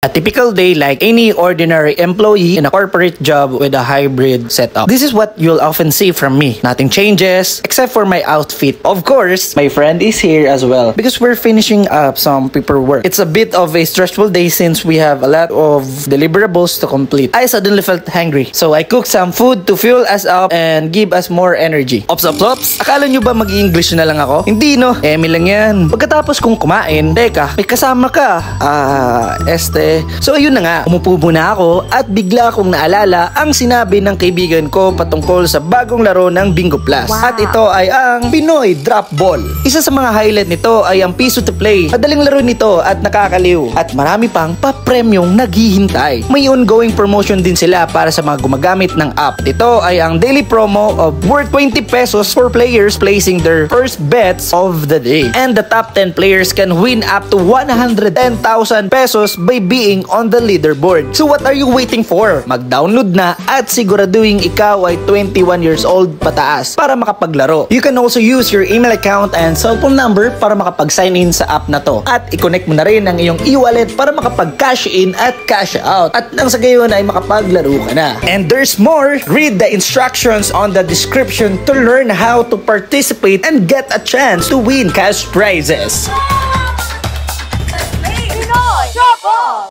A typical day like any ordinary employee in a corporate job with a hybrid setup. This is what you'll often see from me. Nothing changes except for my outfit. Of course, my friend is here as well because we're finishing up some paperwork. It's a bit of a stressful day since we have a lot of deliverables to complete. I suddenly felt hungry, so I cooked some food to fuel us up and give us more energy. Ops. Akala nyo ba mag-English na lang ako? Hindi no, Emmy lang yan. Pagkatapos kong kumain, teka, may kasama ka. So ayun na nga, umupo muna ako at bigla akong naalala ang sinabi ng kaibigan ko patungkol sa bagong laro ng Bingo Plus. Wow. At ito ay ang Pinoy Drop Ball. Isa sa mga highlight nito ay ang piso to play. Madaling laro nito at nakakaliw. At marami pang pa-premyong naghihintay. May ongoing promotion din sila para sa mga gumagamit ng app. Ito ay ang daily promo of worth 20 pesos for players placing their first bets of the day. And the top 10 players can win up to 110,000 pesos by being on the leaderboard. So what are you waiting for? Mag-download na at siguraduhin ikaw ay 21 years old pataas para makapaglaro. You can also use your email account and cellphone number para makapag-sign in sa app na to. At i-connect mo na rin ang iyong e-wallet para makapag-cash in at cash out. At nang sa gayon ay makapaglaro ka na. And there's more. Read the instructions on the description to learn how to participate and get a chance to win cash prizes.